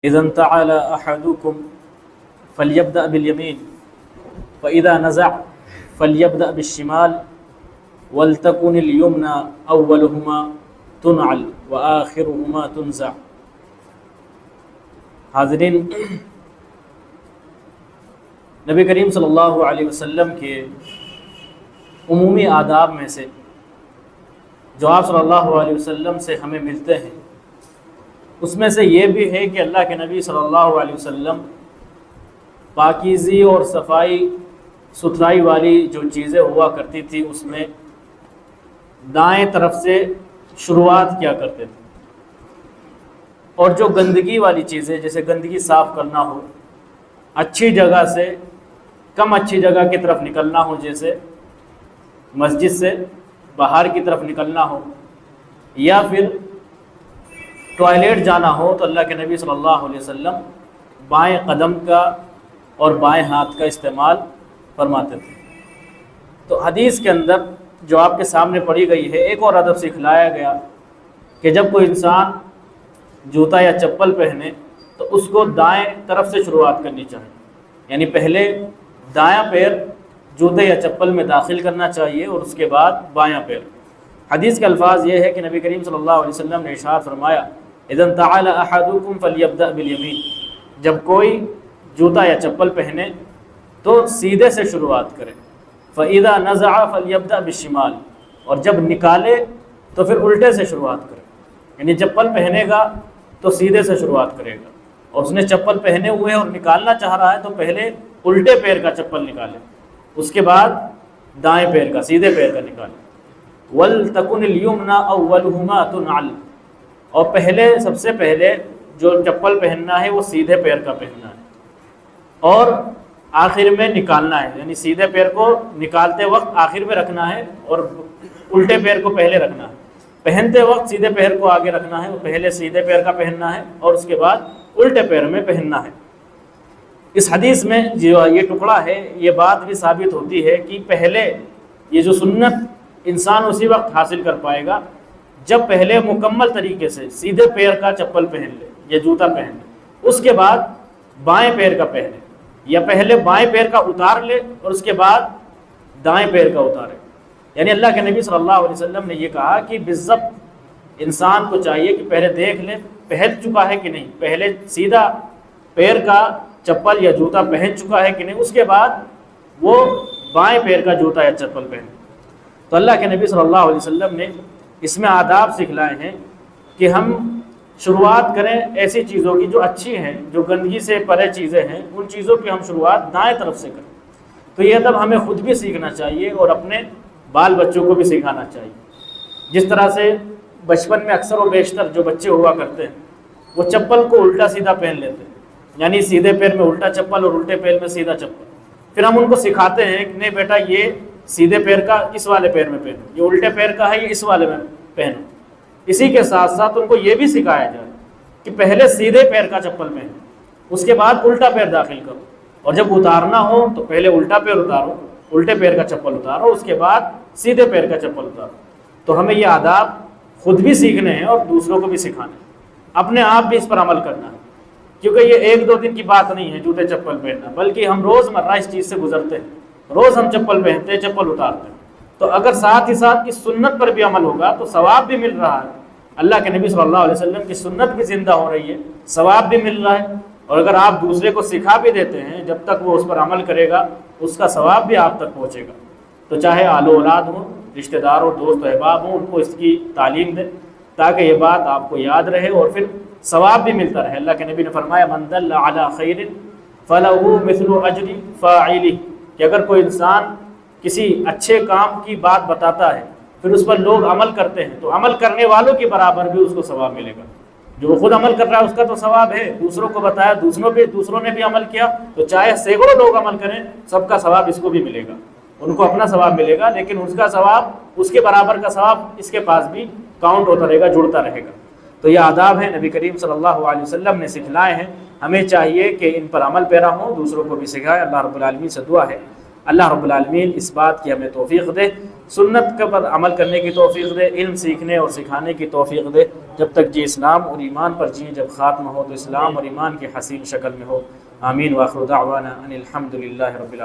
إذا انتعل أحدكم فليبدأ باليمين فإذا نزع فليبدأ بالشمال ولتكن اليمنى أولهما تنعل وآخرهما تنزع۔ حاضرین، نبی کریم صلی اللہ علیہ وسلم کے عمومی آداب میں سے جو آپ صلی اللہ علیہ وسلم سے ہمیں ملتے ہیں، اس میں سے یہ بھی ہے کہ اللہ کے نبی صلی اللہ علیہ وسلم پاکیزی اور صفائی ستھرائی والی جو چیزیں ہوا کرتی تھی اس میں دائیں طرف سے شروعات کیا کرتے تھے، اور جو گندگی والی چیزیں جیسے گندگی صاف کرنا ہو، اچھی جگہ سے کم اچھی جگہ کی طرف نکلنا ہو، جیسے مسجد سے باہر کی طرف نکلنا ہو یا پھر ٹوائلٹ جانا ہو، تو اللہ کے نبی صلی اللہ علیہ وسلم بائیں قدم کا اور بائیں ہاتھ کا استعمال فرماتے تھے۔ تو حدیث کے اندر جو آپ کے سامنے پڑھی گئی ہے، ایک اور ادب سکھلایا گیا کہ جب کوئی انسان جوتا یا چپل پہنے تو اس کو دائیں طرف سے شروعات کرنی چاہیے، یعنی پہلے دایاں پیر جوتے یا چپل میں داخل کرنا چاہیے اور اس کے بعد بایاں پیر۔ حدیث کے الفاظ یہ ہے کہ نبی کریم صلی اللہ علیہ وسلم نے ارشاد فرمایا، اذا انتعل احدکم فلیبدأ بالیمین، جب کوئی جوتا یا چپل پہنے تو سیدھے سے شروعات کرے، فاذا نزع فلیبدأ بالشمال، اور جب نکالے تو پھر الٹے سے شروعات کرے، یعنی چپل پہنے گا تو سیدھے سے شروعات کرے گا، اور اس نے چپل پہنے ہوئے اور نکالنا چاہ رہا ہے تو پہلے الٹے پیر کا چپل نکالے، اس کے بعد دائیں پیر کا سیدھے پیر کا نکالے۔ وَلْتَكُنِ الْيُمْنَى أَوَّلُهُمَا تُنْعَلْ، اور پہلے سب سے پہلے جو چپل پہننا ہے وہ سیدھے پیر کا پہننا ہے اور آخر میں نکالنا ہے، یعنی سیدھے پیر کو نکالتے وقت آخر میں رکھنا ہے اور الٹے پیر کو پہلے رکھنا ہے، پہنتے وقت سیدھے پیر کو آگے رکھنا ہے، وہ پہلے سیدھے پیر کا پہننا ہے اور اس کے بعد الٹے پیر میں پہننا ہے۔ اس حدیث میں جو یہ ٹکڑا ہے یہ بات بھی ثابت ہوتی ہے کہ پہلے یہ جو سنت انسان اسی وقت حاصل کر پائے گا جب پہلے مکمل طریقے سے سیدھے پیر کا چپل پہن لے یا جوتا پہن لے، اس کے بعد بائیں پیر کا پہنے، یا پہلے بائیں پیر کا اتار لے اور اس کے بعد دائیں پیر کا اتارے۔ یعنی اللہ کے نبی صلی اللہ علیہ وسلم نے یہ کہا کہ بالضبط انسان کو چاہیے کہ پہلے دیکھ لے پہن چکا ہے کہ نہیں، پہلے سیدھا پیر کا چپل یا جوتا پہن چکا ہے کہ نہیں، اس کے بعد وہ بائیں پیر کا جوتا یا چپل پہنے۔ تو اللہ کے نبی صلی اللہ علیہ وسلم نے اس میں آداب سکھلائے ہیں کہ ہم شروعات کریں ایسی چیزوں کی جو اچھی ہیں، جو گندگی سے پرے چیزیں ہیں، ان چیزوں کی ہم شروعات دائیں طرف سے کریں۔ تو یہ ادب ہمیں خود بھی سیکھنا چاہیے اور اپنے بال بچوں کو بھی سکھانا چاہیے۔ جس طرح سے بچپن میں اکثر و بیشتر جو بچے ہوا کرتے ہیں وہ چپل کو الٹا سیدھا پہن لیتے ہیں، یعنی سیدھے پیر میں الٹا چپل اور الٹے پیر میں سیدھا چپل۔ پھر ہم ان کو سکھاتے ہیں کہ نہیں بیٹا یہ سیدھے پیر کا اس والے پیر میں پہنو، یہ الٹے پیر کا ہے یہ اس والے میں پہنو۔ اسی کے ساتھ ساتھ ان کو یہ بھی سکھایا جائے کہ پہلے سیدھے پیر کا چپل پہنو، اس کے بعد الٹا پیر داخل کرو، اور جب اتارنا ہو تو پہلے الٹا پیر اتارو، الٹے پیر کا چپل اتارو، اس کے بعد سیدھے پیر کا چپل اتارو۔ تو ہمیں یہ آداب خود بھی سیکھنے ہیں اور دوسروں کو بھی سکھانے ہیں، اپنے آپ بھی اس پر عمل کرنا ہے، کیونکہ یہ ایک دو دن کی بات نہیں ہے جوتے چپل پہننا، بلکہ ہم روز مرہ اس چیز سے گزرتے ہیں، روز ہم چپل پہنتے ہیں، چپل اتارتے ہیں۔ تو اگر ساتھ ہی ساتھ اس سنت پر بھی عمل ہوگا تو ثواب بھی مل رہا ہے، اللہ کے نبی صلی اللہ علیہ وسلم کی سنت بھی زندہ ہو رہی ہے، ثواب بھی مل رہا ہے، اور اگر آپ دوسرے کو سکھا بھی دیتے ہیں جب تک وہ اس پر عمل کرے گا اس کا ثواب بھی آپ تک پہنچے گا۔ تو چاہے آل و اولاد ہوں، رشتہ دار ہوں، دوست و احباب ہوں، ان کو اس کی تعلیم دیں تاکہ یہ بات آپ کو یاد رہے اور پھر ثواب بھی ملتا رہے۔ اللہ کے نبی نے فرمایا من دل علی خیر فلہ مثل اجر فاعلہ، کہ اگر کوئی انسان کسی اچھے کام کی بات بتاتا ہے پھر اس پر لوگ عمل کرتے ہیں تو عمل کرنے والوں کے برابر بھی اس کو ثواب ملے گا۔ جو خود عمل کر رہا ہے اس کا تو ثواب ہے، دوسروں کو بتایا دوسروں نے بھی عمل کیا، تو چاہے سینکڑوں لوگ عمل کریں سب کا ثواب اس کو بھی ملے گا، ان کو اپنا ثواب ملے گا، لیکن اس کا ثواب اس کے برابر کا ثواب اس کے پاس بھی کاؤنٹ ہوتا رہے گا، جڑتا رہے گا۔ تو یہ آداب ہیں نبی کریم صلی اللہ علیہ وسلم نے سکھلائے ہیں، ہمیں چاہیے کہ ان پر عمل پیرا ہوں، دوسروں کو بھی سکھائے۔ اللہ رب العالمین سے دعا ہے اللہ رب العالمین اس بات کی ہمیں توفیق دے سنت کے پر عمل کرنے کی توفیق دے، علم سیکھنے اور سکھانے کی توفیق دے، جب تک جی اسلام اور ایمان پر جئیں، جب خاتمہ ہو تو اسلام اور ایمان کی حسین شکل میں ہو۔ آمین۔ وآخر دعوانا ان الحمد للہ رب العالمین۔